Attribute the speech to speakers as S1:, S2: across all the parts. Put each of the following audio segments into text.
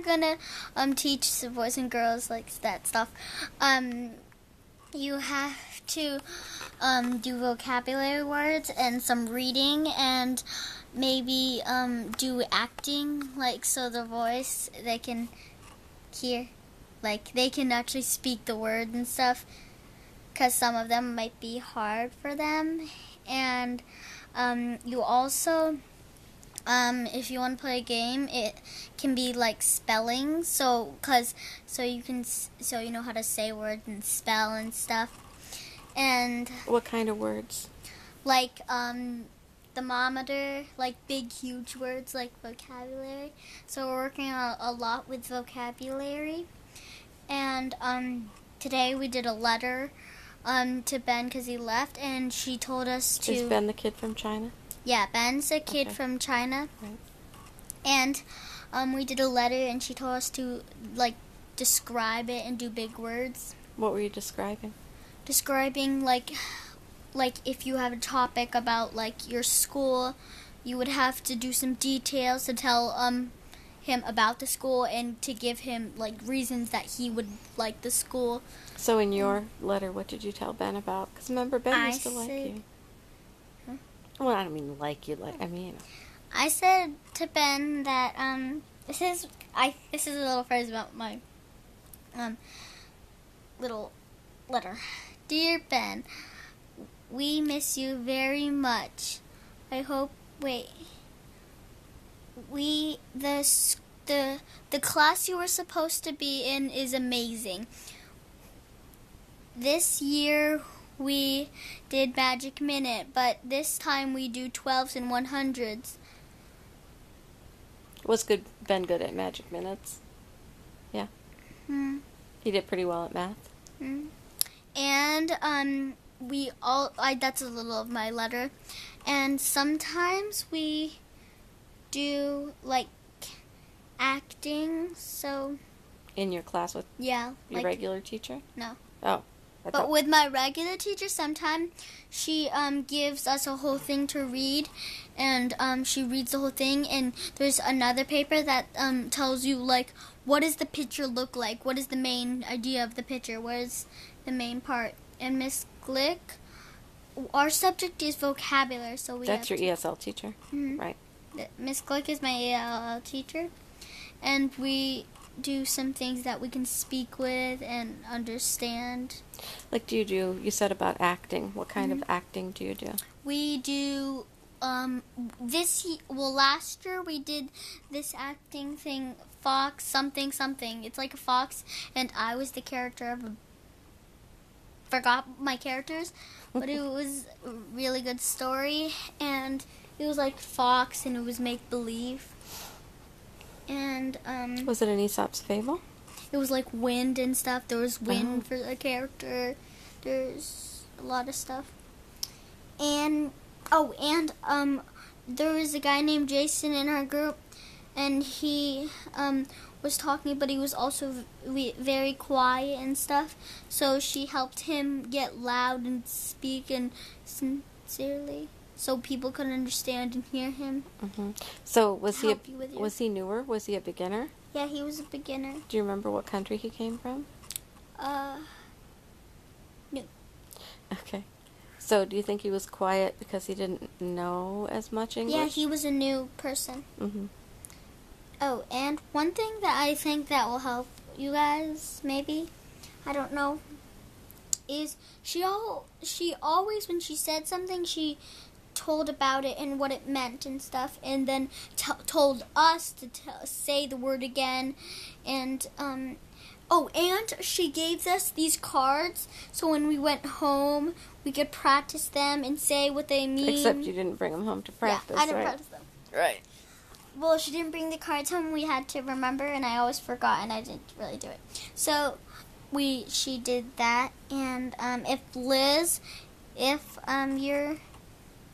S1: gonna teach the boys and girls like that stuff, you have to do vocabulary words and some reading and maybe do acting, like so the voice they can hear, like they can actually speak the word and stuff, because some of them might be hard for them. And you also, if you want to play a game, it can be like spelling. So you know how to say words and spell and stuff. And
S2: what kind of words?
S1: Like thermometer, like big, huge words like vocabulary. So we're working a lot with vocabulary. And today we did a letter to Ben because he left, and she told us to...
S2: Is Ben the kid from China?
S1: Yeah, Ben's a kid from China. Right. And we did a letter, and she told us to, like, describe it and do big words.
S2: What were you describing?
S1: Describing, like if you have a topic about, like, your school, you would have to do some details to tell him about the school and to give him, like, reasons that he would like the school.
S2: So in your letter, what did you tell Ben about? Because remember, Ben used to like you.
S1: Huh?
S2: Well, I don't mean like you, like, I mean...
S1: I said to Ben that, this is a little phrase about my, little letter. Dear Ben, we miss you very much. I hope, the class you were supposed to be in is amazing. This year we did Magic Minute, but this time we do 12s and 100s.
S2: Was Ben good at Magic Minutes? Yeah. He did pretty well at math.
S1: And that's a little of my letter. And sometimes we do like acting. So
S2: in your class with your regular teacher?
S1: No.
S2: Oh.
S1: But with my regular teacher, sometimes she gives us a whole thing to read, and she reads the whole thing, and there's another paper that tells you, like, what does the picture look like? What is the main idea of the picture? What is the main part? And Miss Glick, our subject is vocabulary, so we
S2: That's your ESL teacher, right?
S1: Miss Glick is my ESL teacher, and we do some things that we can speak with and understand.
S2: Like, you said about acting. What kind of acting do you do?
S1: We do, last year we did this acting thing, Fox something something. It's like a fox, and I was the character of forgot my characters, but it was a really good story, and it was like Fox, and it was make-believe. And,
S2: was it an Aesop's Fable?
S1: It was like wind and stuff. There was wind for the character. There's a lot of stuff. And, there was a guy named Jason in our group, and he, was talking, but he was also very quiet and stuff. So she helped him get loud and speak and sincerely, so people could understand and hear him.
S2: So was he newer? Was he a beginner?
S1: Yeah, he was a beginner.
S2: Do you remember what country he came from?
S1: New.
S2: Okay. So do you think he was quiet because he didn't know as much English?
S1: Yeah, he was a new person. Oh, and one thing that I think that will help you guys, maybe, I don't know, is she always, when she said something, she told about it and what it meant and stuff, and then told us to say the word again, and and she gave us these cards, so when we went home, we could practice them and say what they mean.
S2: Except you didn't bring them home to practice,
S1: I didn't practice them.
S2: Right.
S1: Well, she didn't bring the cards home. We had to remember, and I always forgot, and I didn't really do it. So she did that, and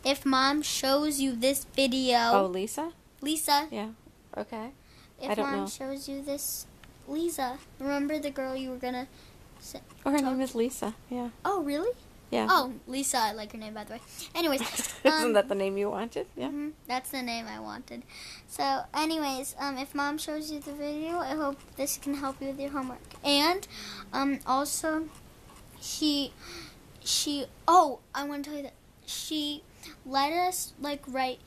S1: if Mom shows you this video...
S2: Oh, Lisa?
S1: Lisa.
S2: Yeah, okay.
S1: If Mom shows you this... Lisa. Remember the girl you were going to...
S2: Oh, her name is Lisa, yeah.
S1: Oh, really?
S2: Yeah.
S1: Oh, Lisa, I like her name, by the way. Anyways.
S2: Isn't that the name you wanted? Yeah.
S1: That's the name I wanted. So, anyways, if Mom shows you the video, I hope this can help you with your homework. And, also, I want to tell you that she let us, like, write,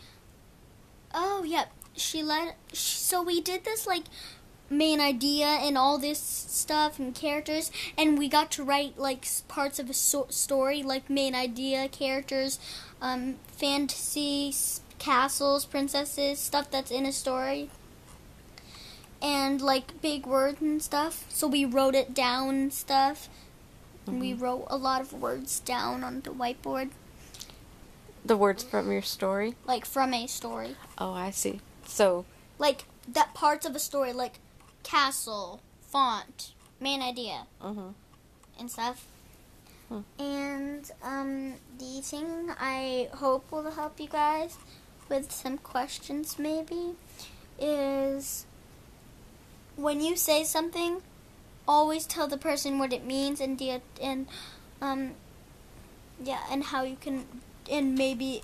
S1: so we did this, like, main idea and all this stuff and characters, and we got to write, like, parts of a story, like main idea, characters, fantasy, castles, princesses, stuff that's in a story, and, like, big words and stuff. So we wrote it down and stuff, and we wrote a lot of words down on the whiteboard.
S2: The words from your story?
S1: Like, from a story.
S2: Oh, I see. So...
S1: like, that parts of a story, like castle, font, main idea, and stuff. And the thing I hope will help you guys with some questions maybe is when you say something, always tell the person what it means and how you can, and maybe...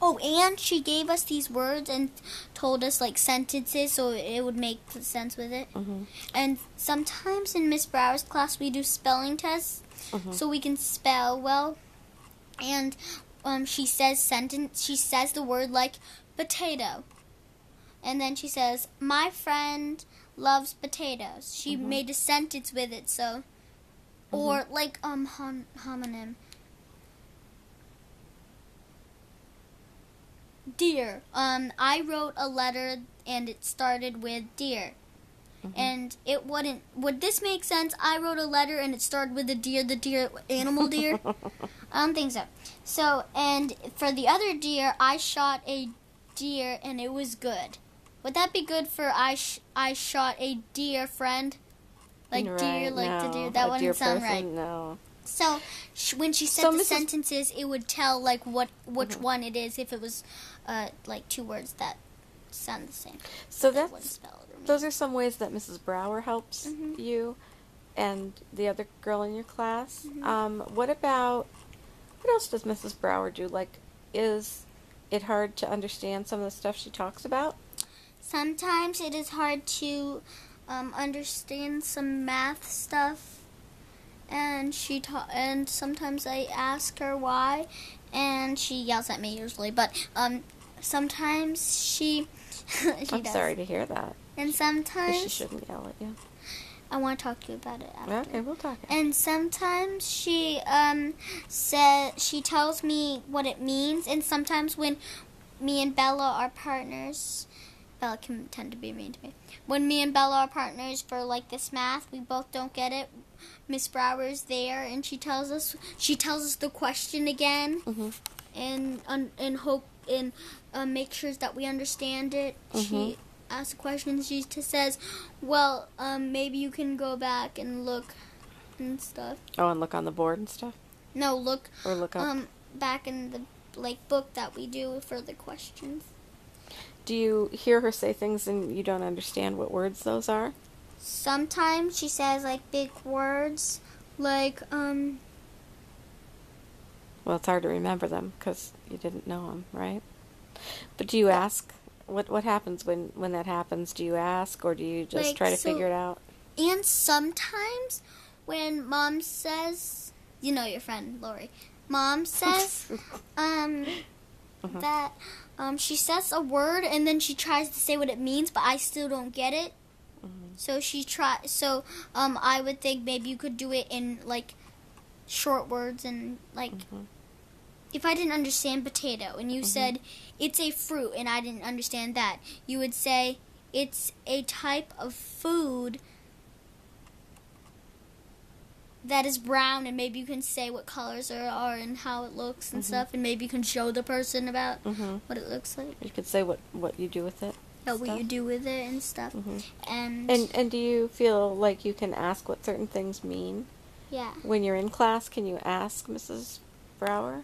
S1: Oh, and she gave us these words and told us, like, sentences so it would make sense with it. And sometimes in Miss Brower's class we do spelling tests so we can spell well. And she says the word, like, potato. And then she says, my friend loves potatoes. She made a sentence with it, so... Or, like, homonym. Dear. I wrote a letter and it started with dear. And it wouldn't... Would this make sense? I wrote a letter and it started with the deer animal deer? I don't think so. So, and for the other deer, I shot a deer and it was good. Would that be good for I shot a deer friend? Like right, deer, like no. The deer. That wouldn't sound person, right.
S2: No.
S1: So when she said the sentences, it would tell like which one it is if it was like two words that sound the same.
S2: So those are some ways that Mrs. Brower helps you and the other girl in your class. What else does Mrs. Brower do? Like, is it hard to understand some of the stuff she talks about?
S1: Sometimes it is hard to understand some math stuff. And and sometimes I ask her why, and she yells at me usually. But sometimes she
S2: I'm
S1: does.
S2: Sorry to hear that.
S1: And sometimes
S2: she shouldn't yell at you.
S1: I want to talk to you about it after.
S2: Okay, we'll talk.
S1: And sometimes she she tells me what it means, and sometimes when me and Bella are partners. Bella can tend to be mean to me. When me and Bella are partners for like this math, we both don't get it. Miss Brower's there, and she tells us the question again, and hope and make sure that we understand it. She asks a question. And she says, "Well, maybe you can go back and look and stuff."
S2: Oh, and look on the board and stuff.
S1: No, look
S2: up.
S1: Back in the book that we do for the questions.
S2: Do you hear her say things and you don't understand what words those are?
S1: Sometimes she says, like, big words, like,
S2: Well, it's hard to remember them because you didn't know them, right? But do you ask? What happens when that happens? Do you ask or do you just like, try to figure it out?
S1: And sometimes when Mom says, you know your friend, Lori, Mom says, that she says a word and then she tries to say what it means, but I still don't get it. So I would think maybe you could do it in like short words and like if I didn't understand potato and you said it's a fruit and I didn't understand that, you would say it's a type of food that is brown, and maybe you can say what colors are and how it looks and stuff, and maybe you can show the person about what it looks like.
S2: You could say what you do with it.
S1: What you do with it and stuff.
S2: And do you feel like you can ask what certain things mean?
S1: Yeah.
S2: When you're in class, can you ask Mrs. Brower?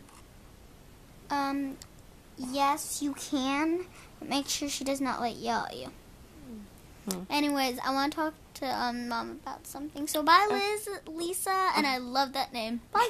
S1: Yes, you can. But make sure she does not yell at you. Anyways, I want to talk to Mom about something. So bye, Lisa, and I love that name. Bye.